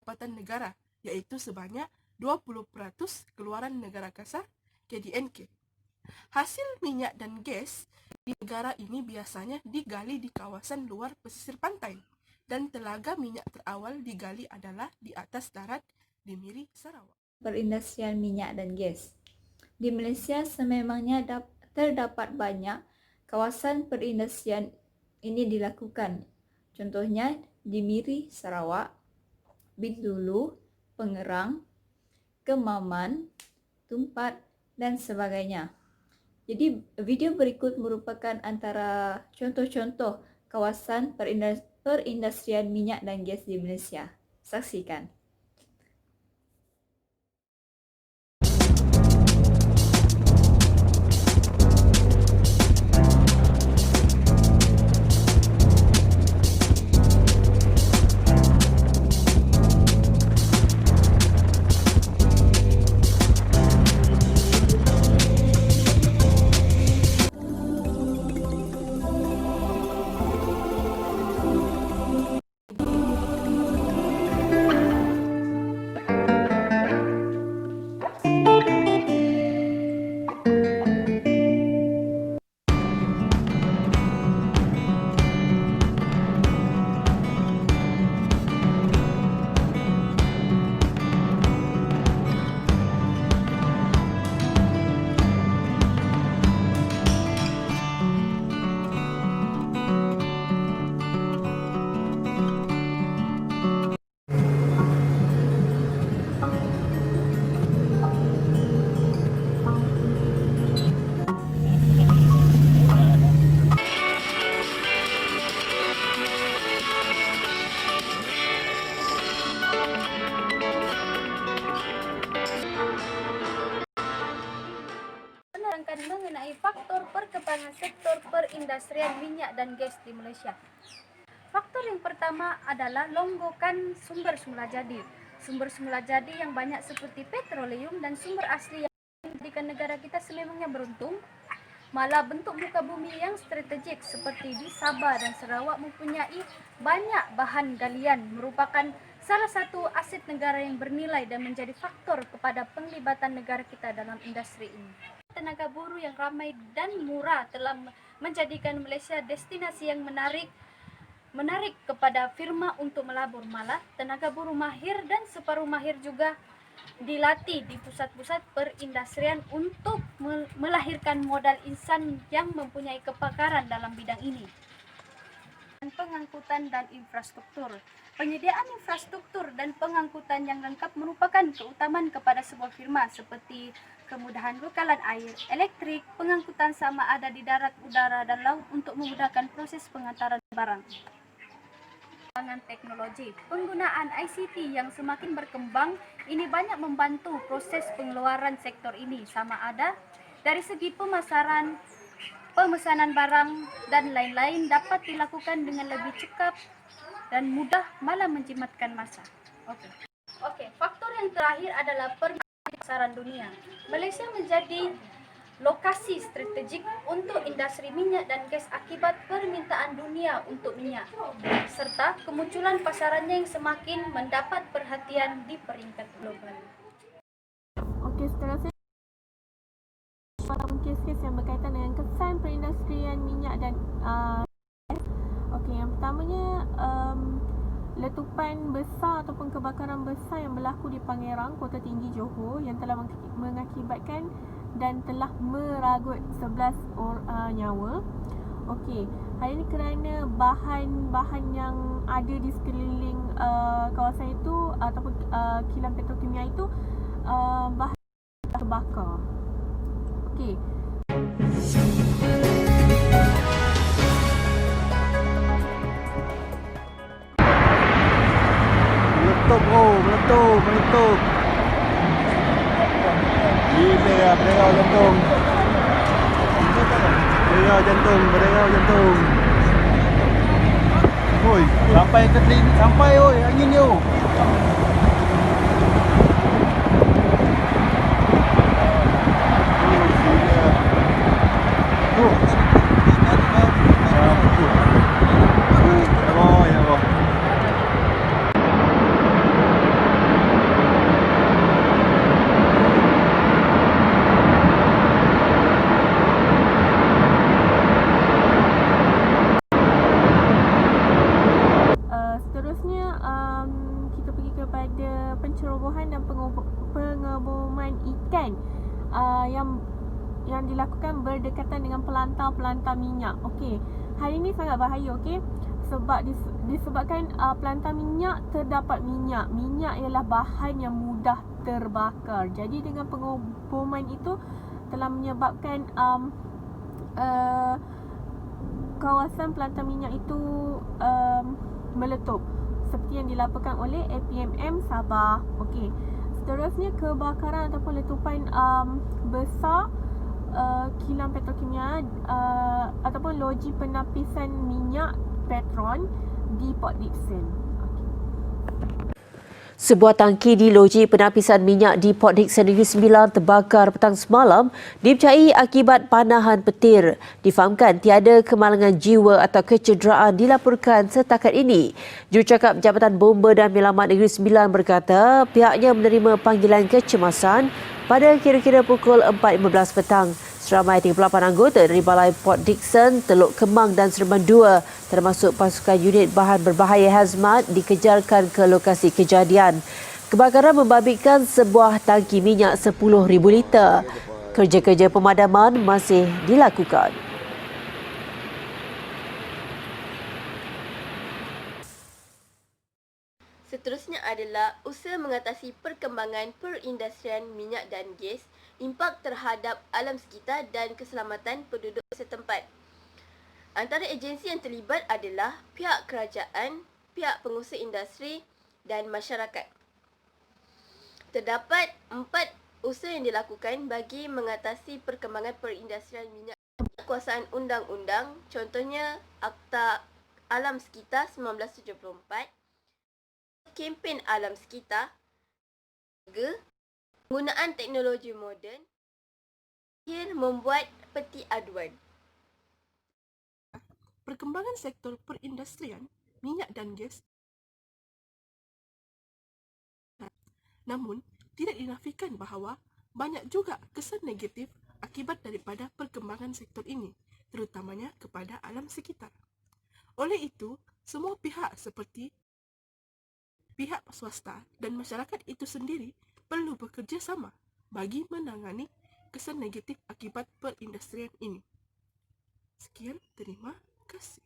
pendapatan negara, yaitu sebanyak 20% keluaran negara kasar KDNK. Hasil minyak dan gas di negara ini biasanya digali di kawasan luar pesisir pantai, dan telaga minyak terawal digali adalah di atas darat di Miri, Sarawak. Perindustrian minyak dan gas. Di Malaysia sememangnya terdapat banyak kawasan perindustrian ini dilakukan. Contohnya di Miri, Sarawak, Bintulu, Pengerang, Kemaman, Tumpat, dan sebagainya. Jadi video berikut merupakan antara contoh-contoh kawasan perindustrian minyak dan gas di Malaysia. Saksikan. Mengenai faktor perkembangan sektor perindustrian minyak dan gas di Malaysia. Faktor yang pertama adalah longgokan sumber semula jadi. Sumber semula jadi yang banyak seperti petroleum dan sumber asli yang menjadikan negara kita sememangnya beruntung. Malah bentuk muka bumi yang strategik seperti di Sabah dan Sarawak mempunyai banyak bahan galian, merupakan salah satu aset negara yang bernilai dan menjadi faktor kepada penglibatan negara kita dalam industri ini. Tenaga buruh yang ramai dan murah telah menjadikan Malaysia destinasi yang menarik kepada firma untuk melabur. Malah tenaga buruh mahir dan separuh mahir juga dilatih di pusat-pusat perindustrian untuk melahirkan modal insan yang mempunyai kepakaran dalam bidang ini. Pengangkutan dan infrastruktur. Penyediaan infrastruktur dan pengangkutan yang lengkap merupakan keutamaan kepada sebuah firma, seperti kemudahan bekalan air, elektrik, pengangkutan sama ada di darat, udara, dan laut untuk memudahkan proses pengantaran barang. Pengembangan teknologi. Penggunaan ICT yang semakin berkembang ini banyak membantu proses pengeluaran sektor ini, sama ada dari segi pemasaran, pemesanan barang, dan lain-lain dapat dilakukan dengan lebih cepat dan mudah, malah menjimatkan masa. Oke, faktor yang terakhir adalah pasaran dunia. Malaysia menjadi lokasi strategik untuk industri minyak dan gas akibat permintaan dunia untuk minyak, serta kemunculan pasarannya yang semakin mendapat perhatian di peringkat global. Okey, seterusnya kes-kes yang berkaitan dengan kesan perindustrian minyak dan okey, yang pertamanya letupan besar ataupun kebakaran besar yang berlaku di Pangerang, Kota Tinggi Johor, yang telah mengakibatkan dan telah meragut 11 nyawa. Okey, hal ini kerana bahan-bahan yang ada di sekeliling kawasan itu ataupun kilang petrokimia itu bahan terbakar. Okey. Meletup. Gila lah, berderau jantung. Oi, sampai ke sini, oi, angin ni. yang dilakukan berdekatan dengan pelantar-pelantar minyak. Okey, hal ini sangat bahaya, okey. Sebab disebabkan pelantar minyak terdapat minyak. Minyak ialah bahan yang mudah terbakar. Jadi dengan pengoboman itu telah menyebabkan kawasan pelantar minyak itu meletup seperti yang dilaporkan oleh APMM Sabah. Okey. Seterusnya, kebakaran ataupun letupan besar kilang petrokimia ataupun loji penapisan minyak Petron di Port Dickson. Sebuah tangki di loji penapisan minyak di Port Dickson Negeri Sembilan terbakar petang semalam dipercayai akibat panahan petir. Difahamkan tiada kemalangan jiwa atau kecederaan dilaporkan setakat ini. Jurucakap Jabatan Bomba dan Menyelamat Negeri Sembilan berkata pihaknya menerima panggilan kecemasan pada kira-kira pukul 4.15 petang. Seramai 38 anggota dari Balai Port Dickson, Teluk Kemang dan Seremban 2 termasuk pasukan unit bahan berbahaya hazmat dikejarkan ke lokasi kejadian. Kebakaran membabitkan sebuah tangki minyak 10,000 liter. Kerja-kerja pemadaman masih dilakukan. Seterusnya adalah usaha mengatasi perkembangan perindustrian minyak dan gas, impak terhadap alam sekitar dan keselamatan penduduk setempat. Antara agensi yang terlibat adalah pihak kerajaan, pihak pengusaha industri dan masyarakat. Terdapat 4 usaha yang dilakukan bagi mengatasi perkembangan perindustrian minyak. Kuasaan undang-undang, contohnya Akta Alam Sekitar 1974, kempen alam sekitar, penggunaan teknologi moden, membuat peti aduan. Perkembangan sektor perindustrian minyak dan gas. Namun, tidak dinafikan bahawa banyak juga kesan negatif akibat daripada perkembangan sektor ini, terutamanya kepada alam sekitar. Oleh itu, semua pihak seperti pihak swasta dan masyarakat itu sendiri perlu bekerjasama bagi menangani kesan negatif akibat perindustrian ini. Sekian, terima kasih.